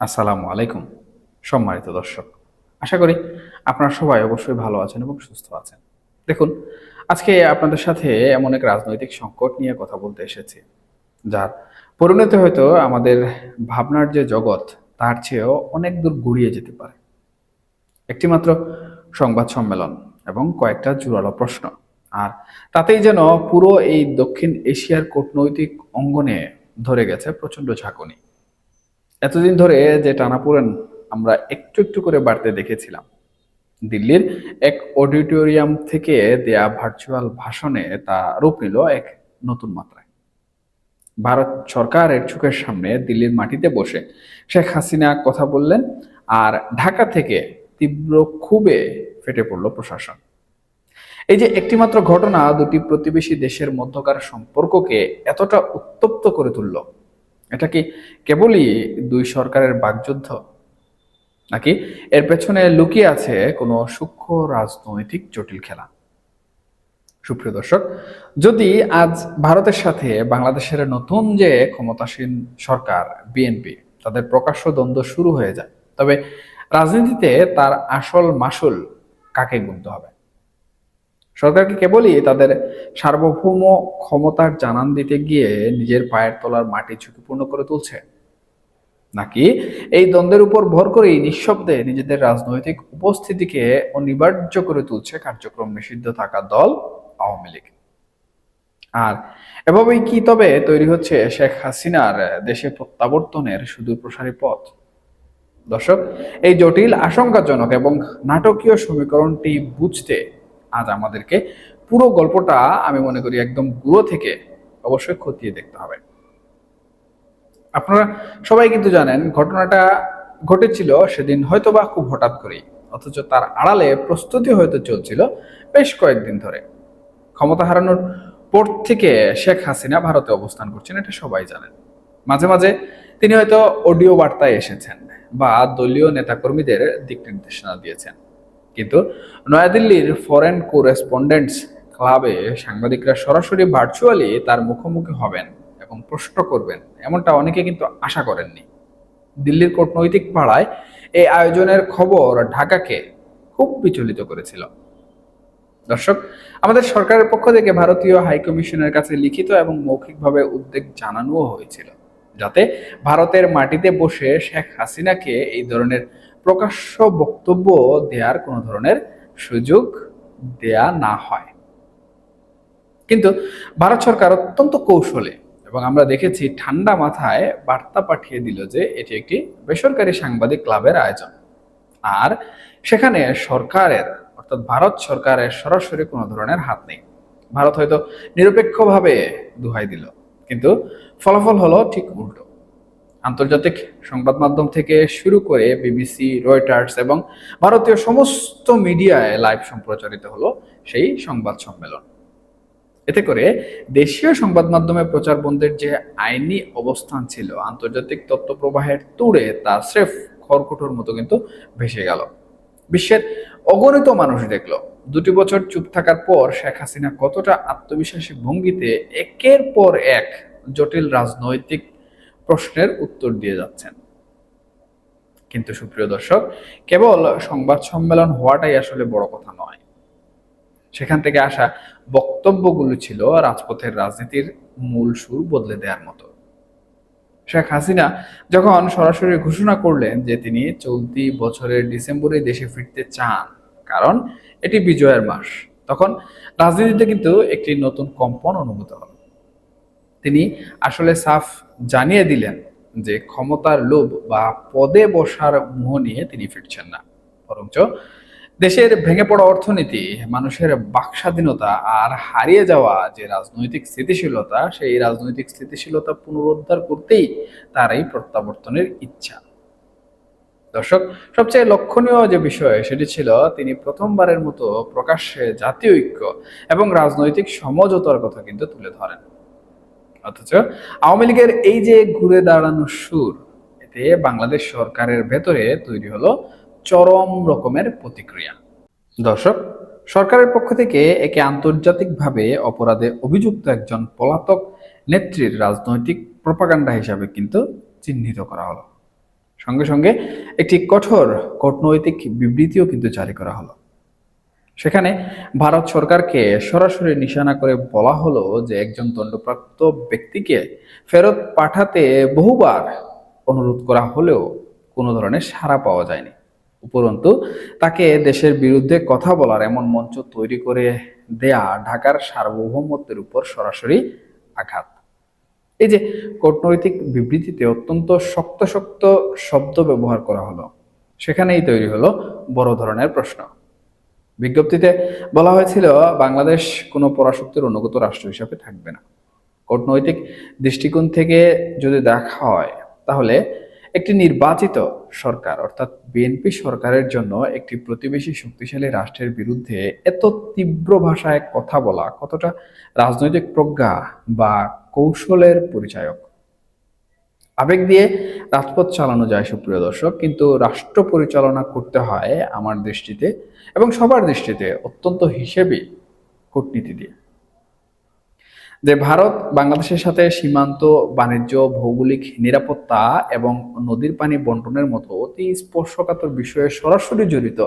আসসালামু আলাইকুম সম্মানিত দর্শক। আশা করি আপনারা সবাই অবশ্যই ভালো আছেন এবং সুস্থ আছেন। দেখুন, আজকে আপনাদের সাথে এমন এক রাজনৈতিক সংকট নিয়ে কথা বলতে এসেছি, যার পরিণতি হয়তো আমাদের ভাবনার যে জগৎ তার চেয়েও অনেক দূর গড়িয়ে যেতে পারে। একটিমাত্র সংবাদ সম্মেলন এবং কয়েকটা জোরালো প্রশ্ন, আর তাতেই যেন পুরো এই দক্ষিণ এশিয়ার কূটনৈতিক অঙ্গনে ধরে গেছে প্রচণ্ড ঝাঁকুনি। এতদিন ধরে যে টানাপোড়েন আমরা একটু একটু করে বাড়তে দেখেছিলাম, দিল্লির এক অডিটোরিয়াম থেকে দেয়া ভার্চুয়াল ভাষণে তা রূপ নিল এক নতুন মাত্রায়। ভারত সরকারের চোখের সামনে দিল্লির মাটিতে বসে শেখ হাসিনা কথা বললেন, আর ঢাকা থেকে তীব্র ক্ষোভে ফেটে পড়ল প্রশাসন। এই যে একটিমাত্র ঘটনা দুটি প্রতিবেশী দেশের মধ্যকার সম্পর্ককে এতটা উত্তপ্ত করে তুলল, এটা কি কেবলই দুই সরকারের বাকযুদ্ধ, নাকি এর পেছনে লুকিয়ে আছে কোনো সূক্ষ্ম রাজনৈতিক জটিল খেলা? সুপ্রিয় দর্শক, যদি আজ ভারতের সাথে বাংলাদেশের নতুন যে ক্ষমতাসীন সরকার বিএনপি তাদের প্রকাশ্য দ্বন্দ্ব শুরু হয়ে যায়, তবে রাজনীতিতে তার আসল মাসুল কাকে গুনতে হবে? সরকারকে কেবলই তাদের সার্বভৌম ক্ষমতার জানান দিতে গিয়ে নিজের পায়ের তলার মাটি ঝুঁকিপূর্ণ করে তুলছে, নাকি এই দ্বন্দ্বের উপর ভর করেই নিঃশব্দে নিজেদের রাজনৈতিক উপস্থিতিকে অনিবার্য করে তুলছে কার্যক্রম নিষিদ্ধ থাকা দল আওয়ামী লীগ? আর এভাবেই কি তবে তৈরি হচ্ছে শেখ হাসিনার দেশে প্রত্যাবর্তনের সুদূর প্রসারী পথ? দর্শক, এই জটিল আশঙ্কাজনক এবং নাটকীয় সমীকরণটি বুঝতে আজ আমাদেরকে পুরো গল্পটা, আমি মনে করি, একদম গুঁড়ো থেকে অবশ্যই খতিয়ে দেখতে হবে। আপনারা সবাই কিন্তু জানেন ঘটনাটা ঘটেছিল সেদিন হয়তোবা খুব হঠাৎ করেই, অথচ তার আড়ালে প্রস্তুতি হয়তো চলছিল বেশ কয়েকদিন ধরে। ক্ষমতা হারানোর পর থেকে শেখ হাসিনা ভারতে অবস্থান করছেন, এটা সবাই জানেন। মাঝে মাঝে তিনি হয়তো অডিও বার্তায় এসেছেন বা দলীয় নেতাকর্মীদের দিক নির্দেশনা দিয়েছেন, কিন্তু নয়াদিল্লির ফরেন কোরেসপন্ডেন্টস ক্লাবে সাংবাদিকরা সরাসরি ভার্চুয়ালি তার মুখোমুখি হবেন এবং প্রশ্ন করবেন, এমনটা অনেকে কিন্তু আশা করেননি। দিল্লির কূটনৈতিক পাড়ায় এই আয়োজনের খবর ঢাকাকে খুব বিচলিত করেছিল। দর্শক, আমাদের সরকারের পক্ষ থেকে ভারতীয় হাইকমিশনের কাছে লিখিত এবং মৌখিকভাবে উদ্বেগ জানানোও হয়েছিল, যাতে ভারতের মাটিতে বসে শেখ হাসিনাকে এই ধরনের প্রকাশ্য বক্তব্য দেওয়ার কোনো ধরনের সুযোগ দেয়া না হয়। কিন্তু ভারত সরকার অত্যন্ত কৌশলে এবং আমরা দেখেছি ঠান্ডা মাথায় বার্তা পাঠিয়ে দিল যে এটি একটি বেসরকারি সাংবাদিক ক্লাবের আয়োজন, আর সেখানে সরকারের, অর্থাৎ ভারত সরকারের সরাসরি কোনো ধরনের হাত নেই। ভারত হয়তো নিরপেক্ষভাবে দোহাই দিল, কিন্তু ফলাফল হলো ঠিক উল্টো। আন্তর্জাতিক সংবাদ মাধ্যম থেকে শুরু করে বিবিসি, রয়টার্স এবং ভারতীয় সমস্ত মিডিয়ায় লাইভ সম্প্রচারিত হলো সেই সংবাদ সম্মেলন। এতে করে দেশীয় সংবাদ মাধ্যমে প্রচার বন্ধের যে আইনি অবস্থান ছিল আন্তর্জাতিক তথ্য প্রবাহের তুড়ে তা স্রেফ খড়কুটোর মতো কিন্তু ভেসে গেল। বিশ্বের অগণিত মানুষ দেখলো 2 বছর চুপ থাকার পর শেখ হাসিনা কতটা আত্মবিশ্বাসী ভঙ্গিতে একের পর এক জটিল রাজনৈতিক প্রশ্নের উত্তর দিয়ে যাচ্ছেন। কিন্তু সুপ্রিয় দর্শক, কেবল সংবাদ সম্মেলন হওয়াটাই আসলে বড় কথা নয়। সেখান থেকে আসা বক্তব্যগুলো ছিল রাজপথের রাজনীতির মূল সুর বদলে দেওয়ার মতো। শেখ হাসিনা যখন সরাসরি ঘোষণা করলেন যে তিনি চলতি বছরের ডিসেম্বরে দেশে ফিরতে চান, কারণ এটি বিজয়ের মাস, তখন রাজনীতিতে কিন্তু একটি নতুন কম্পন অনুভূত হল। তিনি আসলে সাফ জানিয়ে দিলেন যে ক্ষমতার লোভ বা পদে বসার মোহ নিয়ে তিনি ফিরছেন না, বরঞ্চ দেশের ভেঙে পড়া অর্থনীতি, মানুষের বাকস্বাধীনতা আর হারিয়ে যাওয়া যে রাজনৈতিক স্থিতিশীলতা, সেই রাজনৈতিক স্থিতিশীলতা পুনরুদ্ধার করতেই তার এই প্রত্যাবর্তনের ইচ্ছা। দর্শক, সবচেয়ে লক্ষণীয় যে বিষয় সেটি ছিল তিনি প্রথমবারের মতো প্রকাশ্যে জাতীয় ঐক্য এবং রাজনৈতিক সমঝোতার কথা কিন্তু তুলে ধরেন। অথচ আওয়ামী লীগের এই যে ঘুরে দাঁড়ানোর সুর, এতে বাংলাদেশ সরকারের ভেতরে তৈরি হলো চরম রকমের প্রতিক্রিয়া। দর্শক, সরকারের পক্ষ থেকে একে আন্তর্জাতিকভাবে অপরাধে অভিযুক্ত একজন পলাতক নেত্রীর রাজনৈতিক প্রপাগান্ডা হিসাবে কিন্তু চিহ্নিত করা হলো। সঙ্গে সঙ্গে একটি কঠোর কূটনৈতিক বিবৃতিও কিন্তু জারি করা হলো। সেখানে ভারত সরকারকে সরাসরি নিশানা করে বলা হলো যে একজন দণ্ডপ্রাপ্ত ব্যক্তিকে ফেরত পাঠাতে বহুবার অনুরোধ করা হলেও কোনো ধরনের সাড়া পাওয়া যায়নি। উপরন্তু তাকে দেশের বিরুদ্ধে কথা বলার এমন মঞ্চ তৈরি করে দেয়া ঢাকার সার্বভৌমত্বের উপর সরাসরি আঘাত। এই যে কূটনৈতিক বিবৃতিতে অত্যন্ত শক্ত শক্ত শব্দ ব্যবহার করা হলো, সেখানেই তৈরি হলো বড় ধরনের প্রশ্ন। বিজ্ঞপ্তিতে বলা হয়েছিল বাংলাদেশ কোনো পরাশক্তির অনুগত রাষ্ট্র হিসেবে থাকবে না। কূটনৈতিক দৃষ্টিকোণ থেকে যদি দেখা হয় তাহলে একটি নির্বাচিত সরকার অর্থাৎ বিএনপি সরকারের জন্য একটি প্রতিবেশী শক্তিশালী রাষ্ট্রের বিরুদ্ধে এত তীব্র ভাষায় কথা বলা কতটা রাজনৈতিক প্রজ্ঞা বা কৌশলের পরিচায়ক। আবেগ দিয়ে রাজপথ চালানো যায় সুপ্রিয় দর্শক, কিন্তু রাষ্ট্র পরিচালনা করতে হয় আমার দৃষ্টিতে এবং সবার দৃষ্টিতে অত্যন্ত হিসেবে কূটনীতি দিয়ে। যে ভারত বাংলাদেশের সাথে সীমান্ত, বাণিজ্য, ভৌগোলিক নিরাপত্তা এবং নদীর পানি বন্টনের মতো অতি স্পর্শকাতর বিষয়ে সরাসরি জড়িত,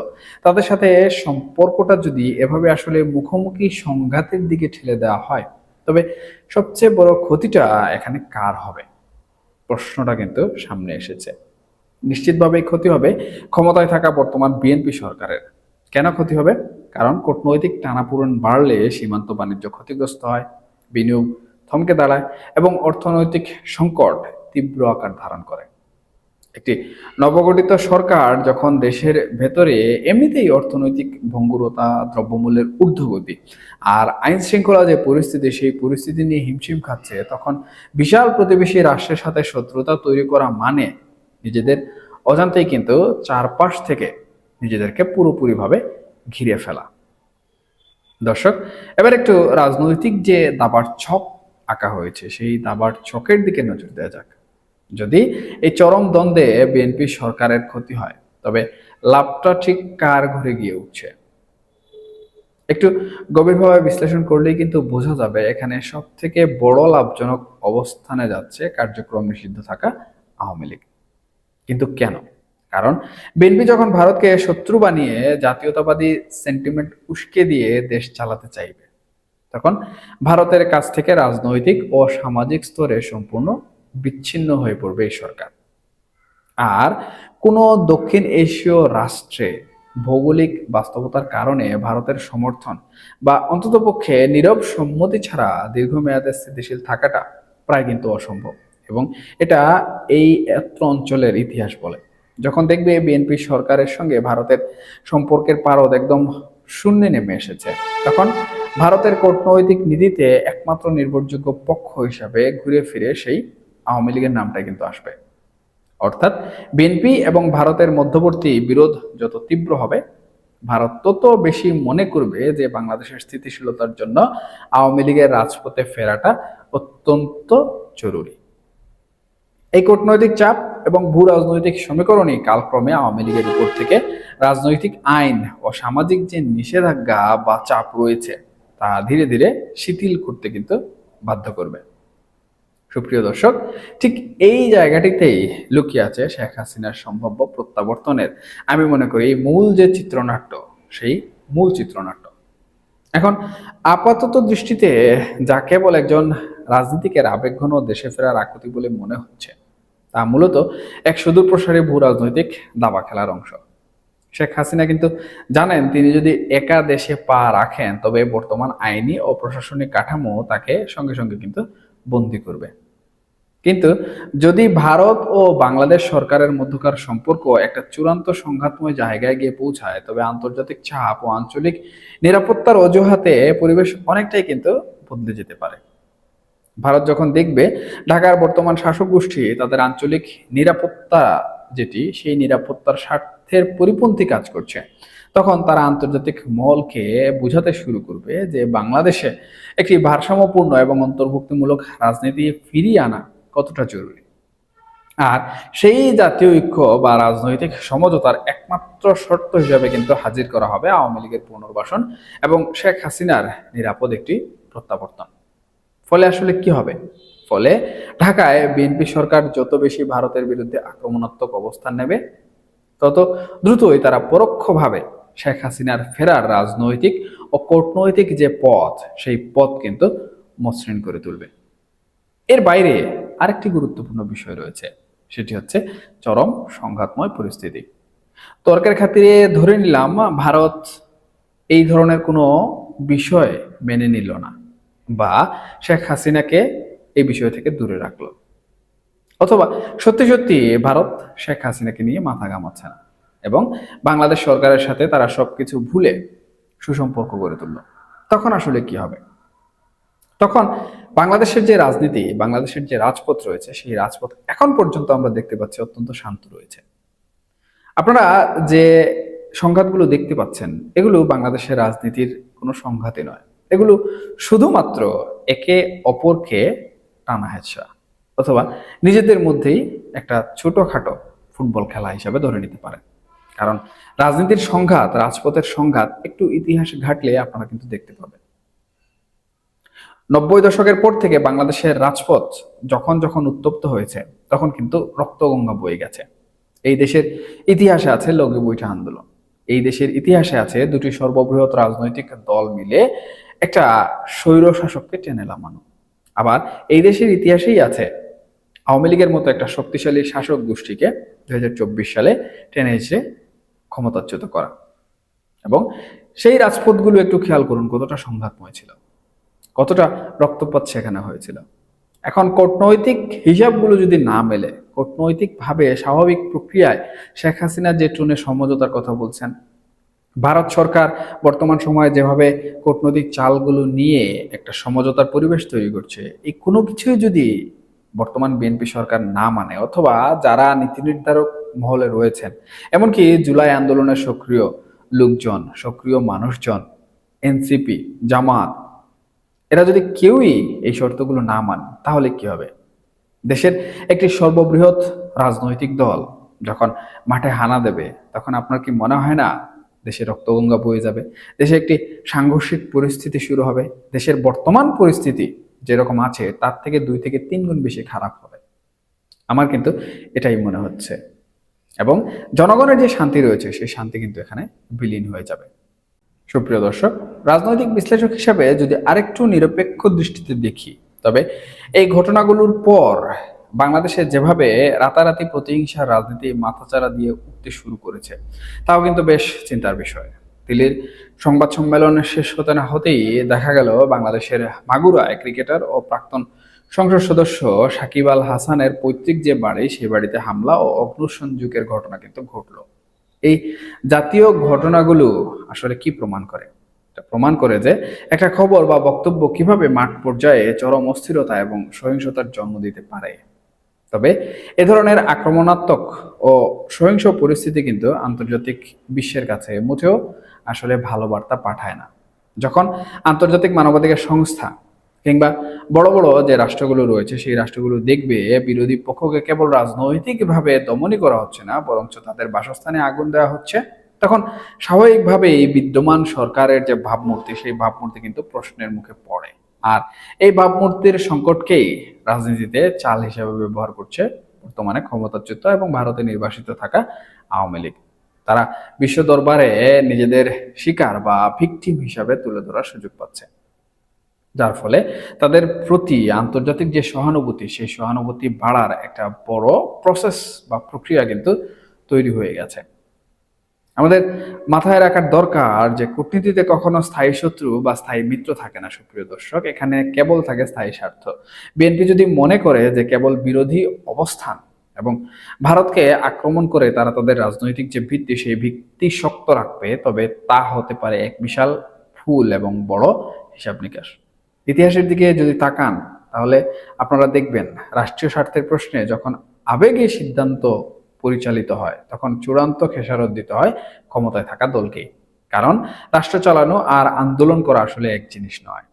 তাদের সাথে সম্পর্কটা যদি এভাবে আসলে মুখোমুখি সংঘাতের দিকে ঠেলে দেওয়া হয়, তবে সবচেয়ে বড় ক্ষতিটা এখানে কার হবে? প্রশ্নটা কিন্তু সামনে এসেছে। নিশ্চিতভাবেই ক্ষতি হবে ক্ষমতায় থাকা বর্তমান বিএনপি সরকারের। কেন ক্ষতি হবে? কারণ কূটনৈতিক টানাপোড়েন বাড়লে সীমান্ত বাণিজ্য ক্ষতিগ্রস্ত হয়, বিনিয়োগ থমকে দাঁড়ায় এবং অর্থনৈতিক সংকট তীব্র আকার ধারণ করে। একটি নবগঠিত সরকার যখন দেশের ভেতরে এমনিতেই অর্থনৈতিক ভঙ্গুরতা, দ্রব্যমূল্যের ঊর্ধ্বগতি আর আইন শৃঙ্খলা যে পরিস্থিতি, সেই পরিস্থিতি নিয়ে হিমশিম খাচ্ছে, তখন বিশাল প্রতিবেশী রাষ্ট্রের সাথে শত্রুতা তৈরি করা মানে নিজেদের অজান্তেই কিন্তু চারপাশ থেকে নিজেদেরকে পুরোপুরিভাবে ঘিরে ফেলা। দর্শক, এবার একটু রাজনৈতিক যে দাবার ছক আঁকা হয়েছে সেই দাবার ছকের দিকে নজর দেওয়া যাক। যদি এই চরম দ্বন্দ্বে বিএনপি সরকারের ক্ষতি হয়, তবে লাভটা ঠিক কার ঘরে গিয়ে উঠছে? একটু গভীরভাবে বিশ্লেষণ করলেই কিন্তু বোঝা যাবে এখানে সব থেকে বড় লাভজনক অবস্থানে যাচ্ছে কার্যক্রম নিষিদ্ধ থাকা আওয়ামী লীগ। কিন্তু কেন? কারণ বিএনপি যখন ভারতকে শত্রু বানিয়ে জাতীয়তাবাদী সেন্টিমেন্ট উস্কে দিয়ে দেশ চালাতে চাইবে, তখন ভারতের কাছ থেকে রাজনৈতিক ও সামাজিক স্তরে সম্পূর্ণ বিচ্ছিন্ন হয়ে পড়বে এই সরকার। আর কোনো দক্ষিণ এশীয় রাষ্ট্রে ভৌগোলিক বাস্তবতার কারণে ভারতের সমর্থন বা অন্ততপক্ষে নীরব সম্মতি ছাড়া দীর্ঘমেয়াদে স্থিতিশীল থাকাটা প্রায় কিন্তু অসম্ভব। এবং এটা এই এত অঞ্চলের ইতিহাস বলে। যখন দেখবে বিএনপি সরকারের সঙ্গে ভারতের সম্পর্কের পারদ একদম শূন্যে নেমে এসেছে, তখন ভারতের কূটনৈতিক নীতিতে একমাত্র নির্ভরযোগ্য পক্ষ হিসাবে ঘুরে ফিরে সেই আওয়ামী লীগের নামটাই কিন্তু আসবে। অর্থাৎ বিএনপি এবং ভারতের মধ্যবর্তী বিরোধ যত তীব্র হবে, ভারত তত বেশি মনে করবে যে বাংলাদেশের স্থিতিশীলতার জন্য আওয়ামী লীগের রাজপথে ফেরাটা অত্যন্ত জরুরি। এই কূটনৈতিক চাপ এবং ভূ রাজনৈতিক সমীকরণই কালক্রমে আওয়ামী লীগের উপর থেকে রাজনৈতিক আইন ও সামাজিক যে নিষেধাজ্ঞা বা চাপ রয়েছে তা ধীরে ধীরে শিথিল করতে কিন্তু বাধ্য করবে। সুপ্রিয় দর্শক, ঠিক এই জায়গাটিতেই লুকিয়ে আছে শেখ হাসিনার সম্ভাব্য প্রত্যাবর্তনের, আমি মনে করি, মূল যে চিত্রনাট্য, সেই মূল চিত্রনাট্য। এখন আপাতত দৃষ্টিতে যা কেবল একজন রাজনীতিকের আবেগঘন দেশে ফেরার আকুতি বলে মনে হচ্ছে, তা মূলত এক সুদূর প্রসারী ভূ রাজনৈতিক দাবা খেলার অংশ। শেখ হাসিনা কিন্তু জানেন তিনি যদি একা দেশে পা রাখেন, তবে বর্তমান আইনি ও প্রশাসনিক কাঠামো তাকে সঙ্গে সঙ্গে কিন্তু বন্দী করবে। কিন্তু যদি ভারত ও বাংলাদেশ সরকারের মধ্যকার সম্পর্ক একটা চূড়ান্ত সংঘাতময় জায়গায় গিয়ে পৌঁছায়, তবে আন্তর্জাতিক চাপ ও আঞ্চলিক নিরাপত্তার অজুহাতে পরিবেশ অনেকটাই কিন্তু বদলে যেতে পারে। ভারত যখন দেখবে ঢাকার বর্তমান শাসক গোষ্ঠী তাদের আঞ্চলিক নিরাপত্তা যেটি, সেই নিরাপত্তার স্বার্থের পরিপন্থী কাজ করছে, তখন তারা আন্তর্জাতিক মহলকে বোঝাতে শুরু করবে যে বাংলাদেশে একটি ভারসাম্যপূর্ণ এবং অন্তর্ভুক্তিমূলক রাজনীতি ফিরিয়ে আনা কতটা জরুরি। আর সেই জাতীয় ঐক্য বা রাজনৈতিক সমঝোতার একমাত্র শর্ত হিসাবে কিন্তু হাজির করা হবে আওয়ামী লীগের পুনর্বাসন এবং শেখ হাসিনার নিরাপদ একটি প্রত্যাবর্তন। ফলে আসলে কি হবে? ফলে ঢাকায় বিএনপি সরকার যত বেশি ভারতের বিরুদ্ধে আক্রমণাত্মক অবস্থান নেবে, তত দ্রুতই তারা পরোক্ষভাবে শেখ হাসিনার ফেরার রাজনৈতিক ও কূটনৈতিক যে পথ, সেই পথ কিন্তু মসৃণ করে তুলবে। এর বাইরে আরেকটি গুরুত্বপূর্ণ বিষয় রয়েছে, সেটি হচ্ছে চরম সংঘাতময় পরিস্থিতি। তর্কের খাতিরে ধরে নিলাম ভারত এই ধরনের কোনো বিষয় মেনে নিল না, বা শেখ হাসিনাকে এই বিষয় থেকে দূরে রাখলো, অথবা সত্যি সত্যি ভারত শেখ হাসিনাকে নিয়ে মাথা ঘামাচ্ছে না এবং বাংলাদেশ সরকারের সাথে তারা সবকিছু ভুলে সুসম্পর্ক গড়ে তুলল, তখন আসলে কি হবে? তখন বাংলাদেশের যে রাজনীতি, বাংলাদেশের যে রাজপথ রয়েছে, সেই রাজপথ এখন পর্যন্ত আমরা দেখতে পাচ্ছি অত্যন্ত শান্ত রয়েছে। আপনারা যে সংঘাতগুলো দেখতে পাচ্ছেন, এগুলো বাংলাদেশের রাজনীতির কোনো সংঘাতই নয়, এগুলো শুধুমাত্র একে অপরকে টানা হেঁচড়া, অথবা নিজেদের মধ্যেই একটা ছোটখাটো ফুটবল খেলা হিসাবে ধরে নিতে পারেন। কারণ রাজনীতির সংঘাত, রাজপথের সংঘাত একটু ইতিহাস ঘাটলে আপনারা কিন্তু দেখতে পাবেন। 90 দশকের পর থেকে বাংলাদেশের রাজপথ যখন যখন উত্তপ্ত হয়েছে, তখন কিন্তু রক্তগঙ্গা বয়ে গেছে। এই দেশের ইতিহাসে আছে লগি বৈঠা আন্দোলন, এই দেশের ইতিহাসে আছে দুটি সর্ববৃহৎ রাজনৈতিক দল মিলে একটা স্বৈর শাসককে টেনে নামানো। আবার এই দেশের ইতিহাসেই আছে আওয়ামী লীগের মতো একটা শক্তিশালী শাসক গোষ্ঠীকে 2024 সালে টেনে এসে ক্ষমতাচ্যুত করা। এবং সেই রাজপথগুলো একটু খেয়াল করুন কতটা সংঘাতময় ছিল, কতটা রক্তপাত সেখানে হয়েছিল। এখন কূটনৈতিক হিসাবগুলো যদি না মেলে, কূটনৈতিকভাবে স্বাভাবিক প্রক্রিয়ায় শেখ হাসিনা যে টোনে সমঝোতার কথা বলছেন, ভারত সরকার বর্তমান সময়ে যেভাবে কূটনৈতিক চালগুলো নিয়ে একটা সমঝোতার পরিবেশ তৈরি করছে, এই কোনো কিছুই যদি বর্তমান বিএনপি সরকার না মানে, অথবা যারা নীতি নির্ধারক মহলে রয়েছেন, এমনকি জুলাই আন্দোলনের সক্রিয় লোকজন, সক্রিয় মানুষজন, এনসিপি, জামাত, এরা যদি কেউই এই শর্তগুলো না মান, তাহলে কি হবে? দেশের একটি সর্ববৃহৎ রাজনৈতিক দল যখন মাঠে হানা দেবে, তখন আপনার কি মনে হয় না দেশে রক্তগঙ্গা বয়ে যাবে? দেশে একটি সাংঘর্ষিক পরিস্থিতি শুরু হবে। দেশের বর্তমান পরিস্থিতি যেরকম আছে, তার থেকে 2 থেকে 3 গুণ বেশি খারাপ হবে। আমার কিন্তু এটাই মনে হচ্ছে। এবং জনগণের যে শান্তি রয়েছে, সেই শান্তি কিন্তু এখানে বিলীন হয়ে যাবে। সুপ্রিয় দর্শক, রাজনৈতিক বিশ্লেষক হিসাবে যদি আরেকটু নিরপেক্ষ দৃষ্টিতে দেখি, তবে এই ঘটনাগুলোর পর বাংলাদেশে যেভাবে রাতারাতি প্রতিহিংসার রাজনীতি মাথাচাড়া দিয়ে উঠতে শুরু করেছে, তাও কিন্তু বেশ চিন্তার বিষয়। দিল্লির সংবাদ সম্মেলন শেষ হতে না হতেই দেখা গেল বাংলাদেশের মাগুরায় ক্রিকেটার ও প্রাক্তন সংসদ সদস্য সাকিব আল হাসানের পৈতৃক যে বাড়ি, সেই বাড়িতে হামলা ও অগ্নিসংযোগের ঘটনা কিন্তু ঘটলো। এই জাতীয় ঘটনাগুলো আসলে কি প্রমাণ করে? এটা প্রমাণ করে যে একটা খবর বা বক্তব্য কিভাবে মাঠ পর্যায়ে চরম অস্থিরতা এবং সহিংসতার জন্ম দিতে পারে। তবে এ ধরনের আক্রমণাত্মক ও সহিংস পরিস্থিতি কিন্তু আন্তর্জাতিক বিশ্বের কাছে মোটেও আসলে ভালো বার্তা পাঠায় না। যখন আন্তর্জাতিক মানবাধিকার সংস্থা কিংবা বড় বড় যে রাষ্ট্রগুলো রয়েছে, সেই রাষ্ট্রগুলো দেখবে বিরোধী পক্ষকে কেবল রাজনৈতিকভাবে দমনই করা হচ্ছে না, বরঞ্চ তাদের বাসস্থানে আগুন দেওয়া হচ্ছে, তখন স্বাভাবিকভাবেই বিদ্যমান সরকারের যে ভাবমূর্তি, সেই ভাবমূর্তি কিন্তু প্রশ্নের মুখে পড়ে। আর এই ভাবমূর্তির সংকটকেই রাজনীতিতে চাল হিসেবে ব্যবহার করছে বর্তমানে ক্ষমতাচ্যুত এবং ভারতে নির্বাসিত থাকা আওয়ামী লীগ। তারা বিশ্ব দরবারে নিজেদের শিকার বা ভিকটিম হিসাবে তুলে ধরার সুযোগ পাচ্ছে, যার ফলে তাদের প্রতি আন্তর্জাতিক যে সহানুভূতি, সেই সহানুভূতি বাড়ার একটা বড় প্রসেস বা প্রক্রিয়া কিন্তু তৈরি হয়ে গেছে। আমাদের মাথায় রাখার দরকার যে কূটনীতিতে কখনো স্থায়ী শত্রু বা স্থায়ী মিত্র থাকে না সুপ্রিয় দর্শক, এখানে কেবল থাকে স্থায়ী স্বার্থ। বিএনপি যদি মনে করে যে কেবল বিরোধী অবস্থান এবং ভারতকে আক্রমণ করে তারা তাদের রাজনৈতিক যে ভিত্তি, সেই ভিত্তি শক্ত রাখবে, তবে তা হতে পারে এক বিশাল ভুল এবং বড় হিসাব নিকাশ। ইতিহাসের দিকে যদি তাকান, তাহলে আপনারা দেখবেন রাষ্ট্রীয় স্বার্থের প্রশ্নে যখন আবেগে সিদ্ধান্ত পরিচালিত হয়, তখন চূড়ান্ত খেসারত দিতে হয় ক্ষমতায় থাকা দলকেই। কারণ রাষ্ট্র চালানো আর আন্দোলন করা আসলে এক জিনিস নয়।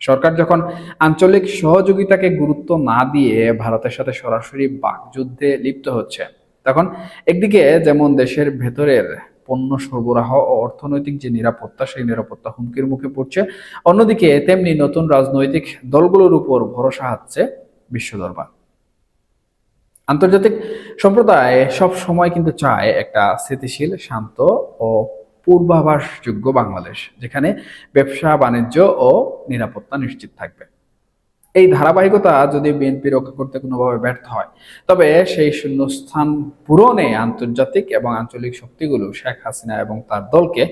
সরকার যখন আঞ্চলিক সহযোগিতাকে গুরুত্ব না দিয়ে ভারতের সাথে সরাসরি বাকযুদ্ধে লিপ্ত হচ্ছে, তখন একদিকে যেমন দেশের ভেতরের পণ্য সরবরাহ ও অর্থনৈতিক যে নিরাপত্তা, সেই নিরাপত্তা হুমকির মুখে পড়ছে, অন্যদিকে তেমনি নতুন রাজনৈতিক দলগুলোর উপর ভরসা হচ্ছে বিশ্ব দরবার। আন্তর্জাতিক সম্প্রদায় সব সময় কিন্তু চায় একটা স্থিতিশীল, শান্ত ও পূর্বাভাসযোগ্য বাংলাদেশ, যেখানে ব্যবসা বাণিজ্য ও নিরাপত্তা নিশ্চিত থাকবে। এই ধারাবাহিকতা যদি বিএনপি রক্ষা করতে কোনোভাবে ব্যর্থ হয়, তবে সেই শূন্যস্থান পূরণে আন্তর্জাতিক এবং আঞ্চলিক শক্তিগুলো শেখ হাসিনা এবং তার দলকে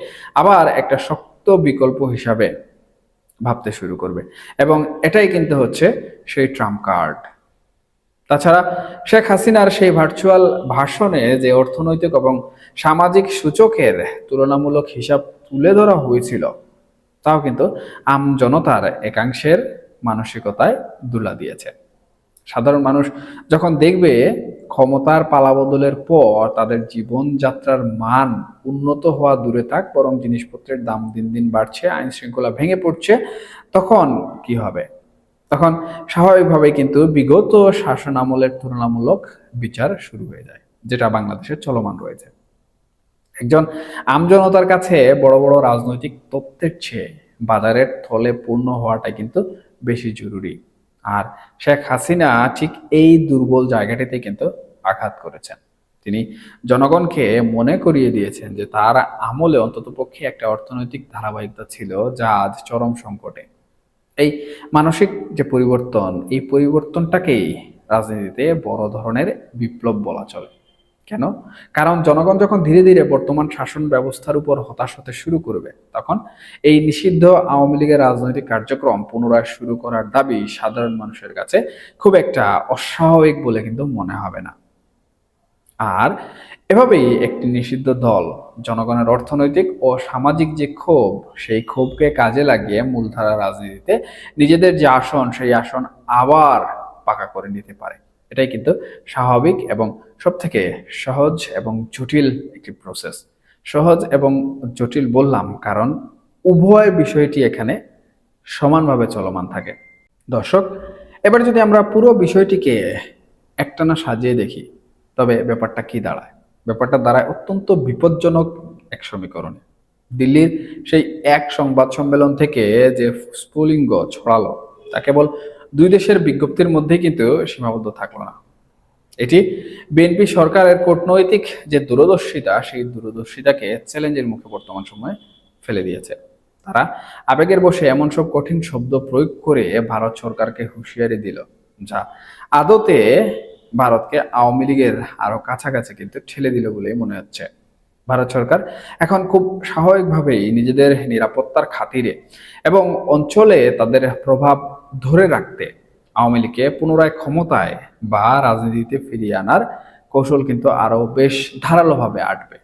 আবার একটা শক্ত বিকল্প হিসাবে ভাবতে শুরু করবে, এবং এটাই কিন্তু হচ্ছে সেই ট্রাম্প কার্ড। তাছাড়া শেখ হাসিনার সেই ভার্চুয়াল ভাষণে যে অর্থনৈতিক এবং সামাজিক সূচকের তুলনামূলক হিসাব তুলে ধরা হয়েছিল, তাও কিন্তু জনতার একাংশের মানসিকতায় দুলা দিয়েছে। সাধারণ মানুষ যখন দেখবে ক্ষমতার পালাবদলের পর তাদের জীবনযাত্রার মান উন্নত হওয়া দূরে থাক, বরং জিনিসপত্রের দাম দিন দিন বাড়ছে, আইন শৃঙ্খলা ভেঙে পড়ছে, তখন কি হবে? তখন স্বাভাবিকভাবে কিন্তু বিগত শাসন আমলের তুলনামূলক বিচার শুরু হয়ে যায়, যেটা বাংলাদেশে চলমান রয়েছে। একজন আমজনতার কাছে বড় বড় রাজনৈতিক তথ্যের চেয়ে বাজারের থলে পূর্ণ হওয়াটাই কিন্তু বেশি জরুরি। আর শেখ হাসিনা ঠিক এই দুর্বল জায়গাটিতে কিন্তু আঘাত করেছেন। তিনি জনগণকে মনে করিয়ে দিয়েছেন যে তার আমলে অন্ততপক্ষে একটা অর্থনৈতিক ধারাবাহিকতা ছিল, যা আজ চরম সংকটে। এই মানসিক যে পরিবর্তন, এই পরিবর্তনটাকেই রাজনীতিতে বড় ধরনের বিপ্লব বলা চলে। কেন? কারণ জনগণ যখন ধীরে ধীরে বর্তমান শাসন ব্যবস্থার উপর হতাশ হতে শুরু করবে, তখন এই নিষিদ্ধ আওয়ামী লীগের রাজনৈতিক কার্যক্রম পুনরায় শুরু করার দাবি সাধারণ মানুষের কাছে খুব একটা অস্বাভাবিক বলে কিন্তু মনে হবে না। আর এভাবেই একটি নিষিদ্ধ দল জনগণের অর্থনৈতিক ও সামাজিক যে ক্ষোভ, সেই ক্ষোভকে কাজে লাগিয়ে মূলধারা রাজনীতিতে নিজেদের যে আসন, সেই আসন আবার পাকা করে নিতে পারে। এটাই কিন্তু স্বাভাবিক এবং সবথেকে সহজ এবং জটিল একটি প্রসেস। সহজ এবং জটিল বললাম কারণ উভয় বিষয়টি এখানে সমানভাবে চলমান থাকে। দর্শক, এবার যদি আমরা পুরো বিষয়টিকে একটানা সাজিয়ে দেখি, তবে ব্যাপারটা কি দাঁড়ায়? ব্যাপারটা দাঁড়ায় অত্যন্ত বিপজ্জনক এক সমীকরণে। দিল্লির সেই এক সংবাদ সম্মেলন থেকে যে স্ফুলিঙ্গ ছড়ালো, তা কেবল দুই দেশের বিজ্ঞপ্তির মধ্যেই কিন্তু সীমাবদ্ধ থাকলো না। এটি বিএনপি সরকারের কূটনৈতিক যে দূরদর্শিতা, সেই দূরদর্শিতাকে চ্যালেঞ্জের মুখে বর্তমান সময়ে ফেলে দিয়েছে। তারা আবেগের বশে এমন সব কঠিন শব্দ প্রয়োগ করে ভারত সরকারকে হুঁশিয়ারি দিল, যা আদতে ভারতকে আওয়ামী লীগের আরো কাছাকাছি কিন্তু ঠেলে দিল বলেই মনে হচ্ছে। ভারত সরকার এখন খুব স্বাভাবিকভাবেই নিজেদের নিরাপত্তার খাতিরে এবং অঞ্চলে তাদের প্রভাব ধরে রাখতে আওয়ামী লীগকে পুনরায় ক্ষমতায় বা রাজনীতিতে ফিরিয়ে আনার কৌশল কিন্তু আরো বেশ ধারালোভাবে আঁটবে।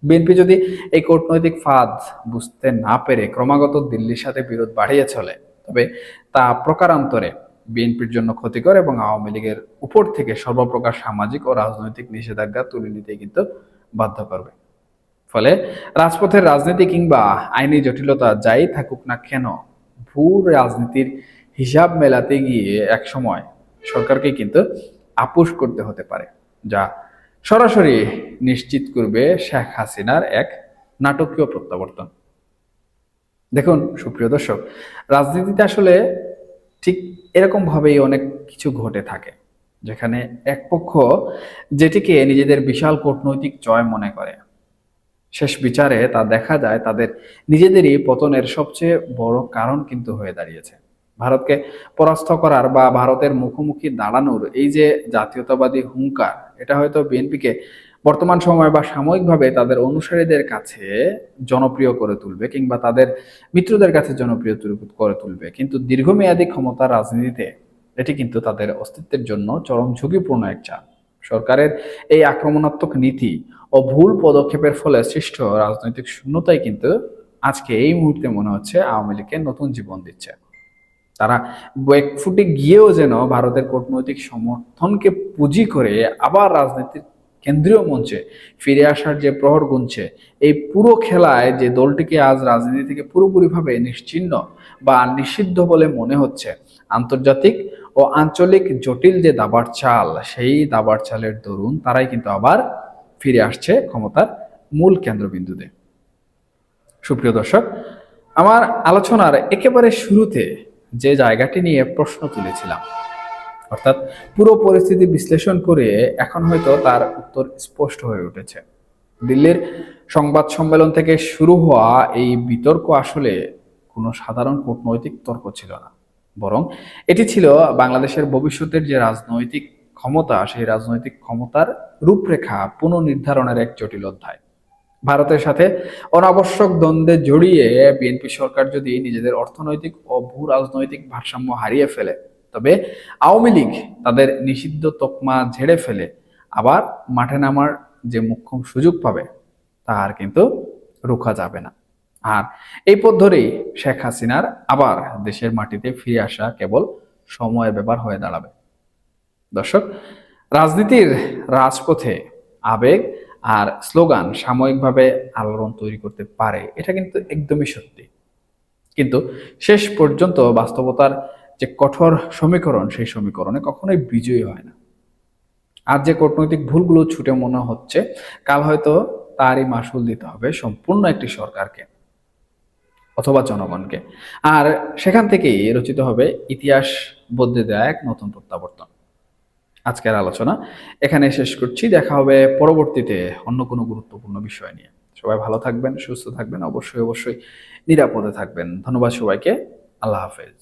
বিএনপি যদি এই কূটনৈতিক ফাঁদ বুঝতে না পেরে ক্রমাগত দিল্লির সাথে বিরোধ বাড়িয়ে চলে, তবে তা প্রকারান্তরে বিএনপির জন্য ক্ষতিকর এবং আওয়ামী লীগের উপর থেকে সর্বপ্রকার সামাজিক ও রাজনৈতিক নিষেধাজ্ঞা তুলে নিতে কিন্তু বাধ্য করবে। ফলে রাজপথের রাজনীতি কিংবা আইনি জটিলতা যাই থাকুক না কেন, ভূ রাজনীতির হিসাব মেলাতে গিয়ে একসময় সরকারকে কিন্তু আপোষ করতে হতে পারে, যা সরাসরি নিশ্চিত করবে শেখ হাসিনার এক নাটকীয় প্রত্যাবর্তন। দেখুন সুপ্রিয় দর্শক, রাজনীতিতে আসলে ঠিক এরকম ভাবেই অনেক কিছু ঘটে থাকে, যেখানে এক পক্ষ যেটিকে নিজেদের বিশাল কূটনৈতিক জয় মনে করে, শেষ বিচারে তা দেখা যায় তাদের নিজেদেরই পতনের সবচেয়ে বড় কারণ কিন্তু হয়ে দাঁড়িয়েছে। ভারতকে পরাস্ত করার বা ভারতের মুখোমুখি দাঁড়ানোর এই যে জাতীয়তাবাদী হুঙ্কার, এটা হয়তো বিএনপিকে বর্তমান সময় বা সাময়িকভাবে তাদের অনুসারীদের কাছে জনপ্রিয় করে তুলবে কিংবা তাদের মিত্রদের কাছে জনপ্রিয় করে তুলবে, কিন্তু দীর্ঘমেয়াদী ক্ষমতার রাজনীতিতে এটি কিন্তু তাদের অস্তিত্বের জন্য চরম ঝুঁকিপূর্ণ এক চাপ। সরকারের এই আক্রমণাত্মক নীতি ও ভুল পদক্ষেপের ফলে সৃষ্ট রাজনৈতিক শূন্যতাই কিন্তু আজকে এই মুহূর্তে মনে হচ্ছে আওয়ামী লীগকে নতুন জীবন দিচ্ছে। তারা ব্যাকফুটে গিয়েও যেন ভারতের কূটনৈতিক সমর্থনকে পুঁজি করে আবার রাজনীতির কেন্দ্রীয় মঞ্চে ফিরে আসার যে প্রহর গুনছে, এই পুরো খেলায় যে দলটিকে আজ রাজনীতি থেকে পুরোপুরিভাবে নিশ্চিহ্ন বা নিষিদ্ধ বলে মনে হচ্ছে, আন্তর্জাতিক ও আঞ্চলিক জটিল যে দাবার চাল, সেই দাবার চালের দরুন তারাই কিন্তু আবার ফিরে আসছে ক্ষমতার মূল কেন্দ্রবিন্দুতে। সুপ্রিয় দর্শক, আমার আলোচনার একেবারে শুরুতে যে জায়গাটি নিয়ে প্রশ্ন তুলেছিলাম, অর্থাৎ পুরো পরিস্থিতি বিশ্লেষণ করে এখন হয়তো তার উত্তর স্পষ্ট হয়ে উঠেছে। দিল্লির সংবাদ সম্মেলন থেকে শুরু হওয়া এই বিতর্ক আসলে কোনো সাধারণ কূটনৈতিক তর্ক ছিল না, বরং এটি ছিল বাংলাদেশের ভবিষ্যতের যে রাজনৈতিক ক্ষমতা, সেই রাজনৈতিক ক্ষমতার রূপরেখা পুনর্নির্ধারণের এক জটিল অধ্যায়। ভারতের সাথে অনাবশ্যক দ্বন্দ্বে জড়িয়ে বিএনপি সরকার যদি নিজেদের অর্থনৈতিক ও ভূ রাজনৈতিক ভারসাম্য হারিয়ে ফেলে, তবে আওয়ামী লীগ তাদের নিষিদ্ধ তকমা ঝেড়ে ফেলে আবার মাঠে নামার যে মোক্ষম সুযোগ পাবে, তা আর কিন্তু রোখা যাবে না। আর এই পথ ধরেই শেখ হাসিনার আবার দেশের মাটিতে ফিরে আসা কেবল সময়ের ব্যাপার হয়ে দাঁড়াবে। দর্শক, রাজনীতির রাজপথে আবেগ আর স্লোগান সাময়িকভাবে আলোড়ন তৈরি করতে পারে, এটা কিন্তু একদমই সত্যি। কিন্তু শেষ পর্যন্ত বাস্তবতার যে কঠোর সমীকরণ, সেই সমীকরণে কখনোই বিজয়ী হয় না। আজ যে কূটনৈতিক ভুলগুলো ছুটে মনে হচ্ছে, কাল হয়তো তারই মাসুল দিতে হবে সম্পূর্ণ একটি সরকারকে অথবা জনগণকে। আর সেখান থেকেই রচিত হবে ইতিহাস বদলে দেয়া এক নতুন প্রত্যাবর্তন। আজকের আলোচনা এখানে শেষ করছি। দেখা হবে পরবর্তীতে অন্য কোনো গুরুত্বপূর্ণ বিষয় নিয়ে। সবাই ভালো থাকবেন, সুস্থ থাকবেন, অবশ্যই অবশ্যই নিরাপদে থাকবেন। ধন্যবাদ সবাইকে। আল্লাহ হাফেজ।